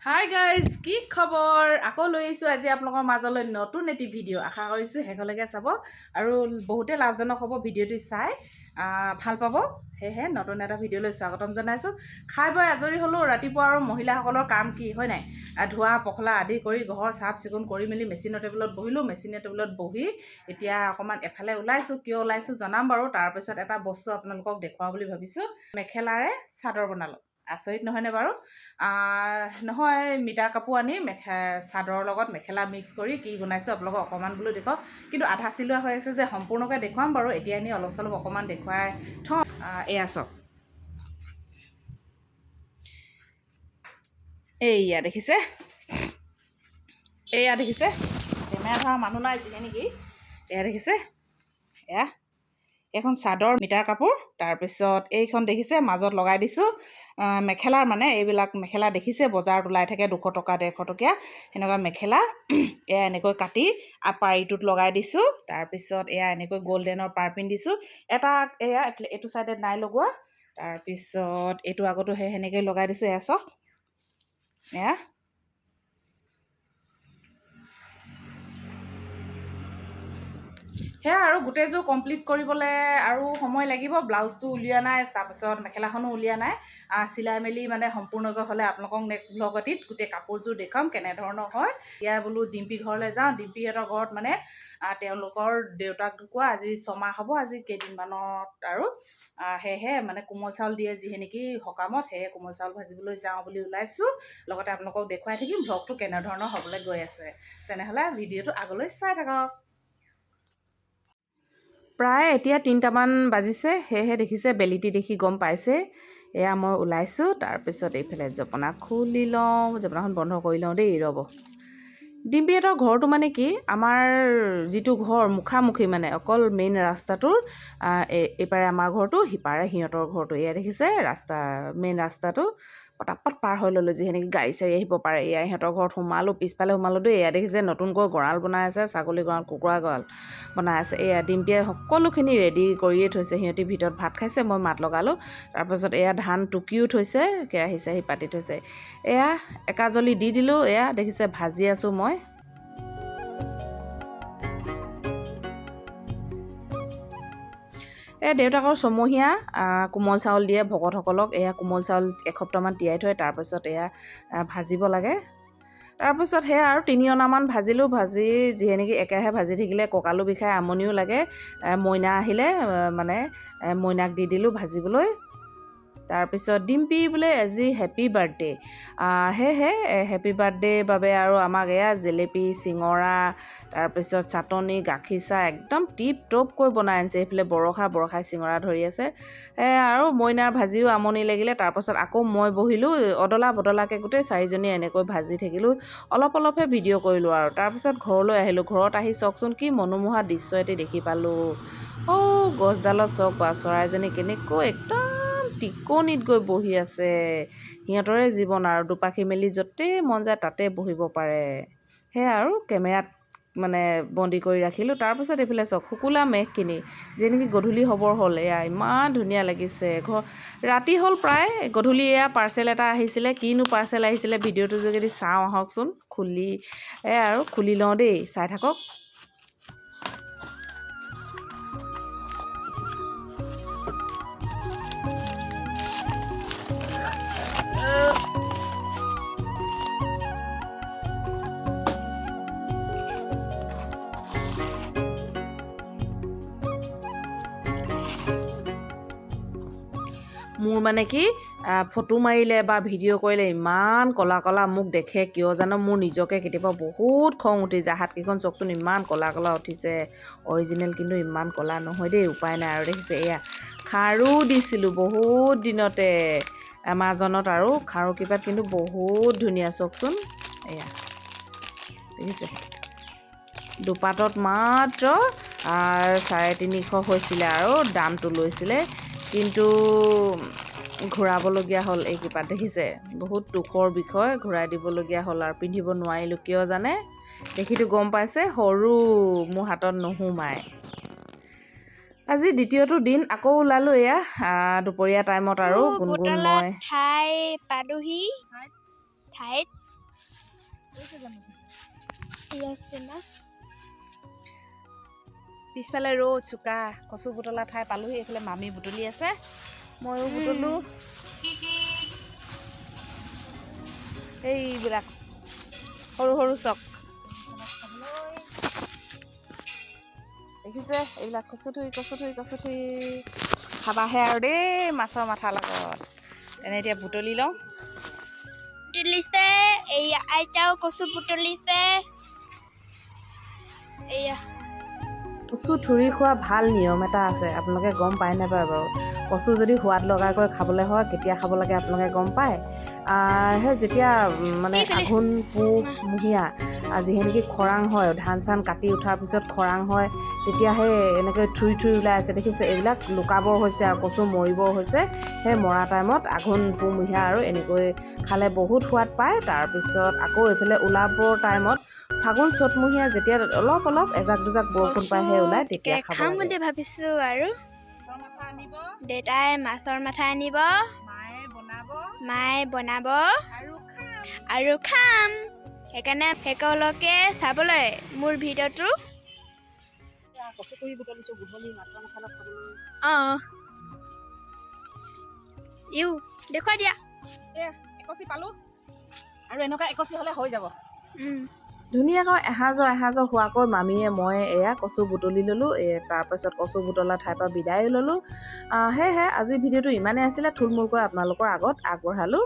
Hi guys, কি খবৰ? আকৌ লৈ আহিছোঁ আজি আপোনালোকৰ মাজলৈ নতুন এটি ভিডিঅ'। আশা কৰিছোঁ শেষলৈকে চাব আৰু বহুতে লাভজনক হ'ব। ভিডিঅ'টো চাই ভাল পাব। সেয়েহে নতুন এটা ভিডিঅ'লৈ স্বাগতম জনাইছোঁ। খাই বৈ আজৰি হ'লোঁ। ৰাতিপুৱা আৰু মহিলাসকলৰ কাম কি হয় নাই, ধোৱা পখলা আদি কৰি ঘৰ চাফ চিকুণ কৰি মেলি মেচিনৰ টেবুলত বহিলোঁ। মেচিনৰ টেবুলত বহি এতিয়া অকণমান এফালে ওলাইছোঁ। কিয় ওলাইছোঁ জনাম বাৰু। তাৰপিছত এটা বস্তু আপোনালোকক দেখুৱাওঁ বুলি ভাবিছোঁ। মেখেলাৰে চাদৰ বনালোঁ। আচৰিত নহয়নে বাৰু? নহয়, মিটাৰ কাপোৰ আনি চাদৰৰ লগত মেখেলা মিক্স কৰি কি বনাইছোঁ আপোনালোকক অকণমান বোলো দেখুৱাওঁ। কিন্তু আধা চিলোৱা হৈ আছে যে সম্পূৰ্ণকৈ দেখুৱাম বাৰু। এতিয়া এনেই অলপ চলপ অকণমান দেখুৱাই থওঁ। এয়া চাওক, এয়া দেখিছে, এয়া দেখিছে। কেমেৰা ধৰা মানুহ নাই যিহে নেকি। এয়া দেখিছে, এয়া এইখন চাদৰ মিটাৰ কাপোৰ। তাৰপিছত এইখন দেখিছে মাজত লগাই দিছোঁ মেখেলাৰ, মানে এইবিলাক মেখেলা দেখিছে বজাৰত ওলাই থাকে 200 টকা 150 টকীয়া সেনেকুৱা মেখেলা। এয়া এনেকৈ কাটি আপাৰ ইটোত লগাই দিছোঁ। তাৰপিছত এয়া এনেকৈ গ'ল্ডেনৰ পাৰপিন দিছোঁ। এটা এয়া এইটো ছাইডে নাই লগোৱা। তাৰপিছত এইটো আগতো সেনেকৈ লগাই দিছোঁ। এয়া চাওক, এয়া সেয়া আৰু গোটেইযোৰ কমপ্লিট কৰিবলৈ আৰু সময় লাগিব। ব্লাউজটো উলিওৱা নাই, তাৰপিছত মেখেলাখনো উলিওৱা নাই। চিলাই মেলি মানে সম্পূৰ্ণকৈ হ'লে আপোনালোকক নেক্সট ব্লগ এটিত গোটেই কাপোৰযোৰ দেখুৱাম কেনেধৰণৰ হয়। এতিয়া বোলো ডিম্পী ঘৰলৈ যাওঁ। ডিম্পীহঁতৰ ঘৰত মানে তেওঁলোকৰ দেউতাক ঢুকুৱা আজি 6 মাহ হ'ব, আজি কেইদিনমানত আৰু সেয়েহে মানে কোমল চাউল দিয়ে যিহে নেকি সকামত, সেয়ে কোমল চাউল ভাজিবলৈ যাওঁ বুলি ওলাইছোঁ। লগতে আপোনালোকক দেখুৱাই থাকিম ব্লগটো কেনেধৰণৰ হ'বলৈ গৈ আছে। তেনেহ'লে ভিডিঅ'টো আগলৈ চাই থাকক। প্ৰায় এতিয়া 3টামান বাজিছে। সেয়েহে দেখিছে বেলিটি দেখি গম পাইছে। এয়া মই ওলাইছোঁ। তাৰপিছত এইফালে জপনা খুলি লওঁ। জপনাখন বন্ধ কৰি লওঁ দেই, ৰ'ব। ডিম্পীহঁতৰ ঘৰটো মানে কি, আমাৰ যিটো ঘৰ মুখামুখি, মানে অকল মেইন ৰাস্তাটোৰ এইপাৰে আমাৰ ঘৰটো, সিপাৰে সিহঁতৰ ঘৰটো। এয়া দেখিছে ৰাস্তা, মেইন ৰাস্তাটো পটাপট পাৰ হৈ ল'লোঁ যিহে নেকি গাড়ী চাড়ী আহিব পাৰে। এয়া সিহঁতৰ ঘৰত সোমালোঁ, পিছফালে সোমালোঁ দেই। এয়া দেখিছে নতুনকৈ গঁৰাল বনাই আছে, ছাগলী গঁৰাল, কুকুৰা গঁৰাল বনাই আছে। এয়া ডিম্পীয়ে সকলোখিনি ৰেডি কৰিয়ে থৈছে। সিহঁতি ভিতৰত ভাত খাইছে, মই মাত লগালোঁ। তাৰপাছত এয়া ধান টুকিও থৈছে, কেৰাহী চেৰাহী পাতি থৈছে। এয়া একাজলি দি দিলোঁ। এয়া দেখিছে ভাজি আছোঁ মই। এই দেউতাকৰ ছমহীয়া কোমল চাউল দিয়ে ভকতসকলক। এয়া কোমল চাউল এসপ্তাহমান তিয়াই থয়, তাৰপিছত এয়া ভাজিব লাগে। তাৰপিছত সেয়া আৰু 3 অনামান ভাজিলোঁ। ভাজি যিহে নেকি একেৰাহে ভাজি থাকিলে কঁকালো বিষাই, আমনিও লাগে। মইনা আহিলে মানে মইনাক দি দিলোঁ ভাজিবলৈ। তাৰপিছত ডিম্পী বোলে আজি হেপী বাৰ্থডে', সেয়েহে হেপী বাৰ্থডে'ৰ বাবে আৰু আমাক এয়া জেলেপি, চিঙৰা, তাৰপিছত চাটনি, গাখীৰ চাহ একদম টিপ টপকৈ বনাই আনিছে। এইফালে বৰষাই চিঙৰা ধৰি আছে। আৰু মইনাৰ ভাজিও আমনি লাগিলে। তাৰপাছত আকৌ মই বহিলোঁ, অদলা বদলাকৈ গোটেই 4জনীয়ে এনেকৈ ভাজি থাকিলোঁ। অলপ অলপহে ভিডিঅ' কৰিলোঁ আৰু। তাৰপিছত ঘৰলৈ আহিলোঁ। ঘৰত আহি চাওকচোন কি মনোমোহা দৃশ্য এটি দেখি পালোঁ। গছডালত চাওক বা চৰাইজনী কেনেকৈ একদম টিকনিত গৈ বহি আছে। সিহঁতৰে জীৱন আৰু, দুপাখি মেলি য'তেই মন যায় তাতে বহিব পাৰে। সেয়া আৰু কেমেৰাত মানে বন্দী কৰি ৰাখিলোঁ। তাৰপিছত এইফালে চাওক শুকুলা মেঘখিনি যেনেকৈ গধূলি হ'বৰ হ'ল। এয়া ইমান ধুনীয়া লাগিছে। ৰাতি হ'ল প্ৰায়। গধূলি এয়া পাৰ্চেল এটা আহিছিলে। কিনো পাৰ্চেল আহিছিলে ভিডিঅ'টোৰ যোগেদি চাওঁ আহকচোন। খুলি লওঁ দেই, চাই থাকক। মোৰ মানে কি ফটো মাৰিলে বা ভিডিঅ' কৰিলে ইমান ক'লা ক'লা মোক দেখে কিয় জানো। মোৰ নিজকে কেতিয়াবা বহুত খং উঠি যায়। হাতকেইখন চাওকচোন ইমান ক'লা ক'লা উঠিছে। অৰিজিনেল কিন্তু ইমান ক'লা নহয় দেই, উপায় নাই আৰু। দেখিছে এয়া খাৰু দিছিলোঁ বহুত দিনতে এমাজনত, আৰু খাৰু কিপাত কিন্তু বহুত ধুনীয়া চাওকচোন। এয়া দেখিছে, দুপাতত মাত্ৰ 350 হৈছিলে আৰু দামটো লৈছিলে। কিন্তু ঘূৰাবলগীয়া হ'ল এই কিপাত। দেখিছে বহুত দুখৰ বিষয়, ঘূৰাই দিবলগীয়া হ'ল আৰু পিন্ধিব নোৱাৰিলোঁ। কিয় জানে, দেখিতো গম পাইছে, সৰু, মোৰ হাতত নোসোমায়। আজি দ্বিতীয়টো দিন আকৌ ওলালোঁ এয়া দুপৰীয়া টাইমত আৰু গুণগুণ মই ঠাই পালোহি ঠাইত পিছফালে ৰ'দ চোকা কচু বুটলা ঠাই পালোহি। এইফালে মামী বুটলি আছে, ময়ো বুটলো। এইবিলাক সৰু সৰু চক দেখিছে, এইবিলাক কচু থুই খাবাহে আৰু দেই মাছৰ মাথাৰ লগত। এনে এতিয়া বুটলি লওঁ। বুটলিছে এইয়া আইতাও কচু বুটলিছে। এইয়া কচু ঠুৰি খোৱা ভাল নিয়ম এটা আছে, আপোনালোকে গম পায় নাপায় বাৰু? কচু যদি সোৱাদ লগাকৈ খাবলৈ হয় কেতিয়া খাব লাগে আপোনালোকে গম পায়? সেই যেতিয়া মানে আঘোণ পুহ মহীয়া যিহে নেকি খৰাং হয়, ধান চান কাটি উঠাৰ পিছত খৰাং হয়, তেতিয়া সেই এনেকৈ থুৰি ওলাই আছে দেখিছে। এইবিলাক লুকাবৰ হৈছে আৰু কচু মৰিবৰ হৈছে। সেই মৰা টাইমত আঘোণ পুহমহীয়া আৰু এনেকৈ খালে বহুত সোৱাদ পায়। তাৰপিছত আকৌ এইফালে ওলাবৰ টাইমত ফাগুন চ'তমহীয়া যেতিয়া অলপ এজাক দুজাক বৰষুণ পায় সেই ওলাই, তেতিয়া খাম বুলি ভাবিছোঁ। আৰু দেউতাই মাছৰ মাথা আনিব, মায়ে বনাব আৰু খাম। সেইকাৰণে সকলোকে চাবলৈ মোৰ ভিডিঅ'টো দেখুৱাই দিয়া। একচি পালোঁ আৰু এনেকুৱা একচি হ'লে হৈ যাব। ধুনীয়াকৈ এসাঁজৰ হোৱাকৈ মামীয়ে মই এয়া কচু বুটলি ল'লোঁ। তাৰপাছত কচু বুটলা ঠাইৰ পৰা বিদায় ল'লোঁ। সেয়েহে আজিৰ ভিডিঅ'টো ইমানেই আছিলে, থুলমূলকৈ আপোনালোকৰ আগত আগবঢ়ালোঁ।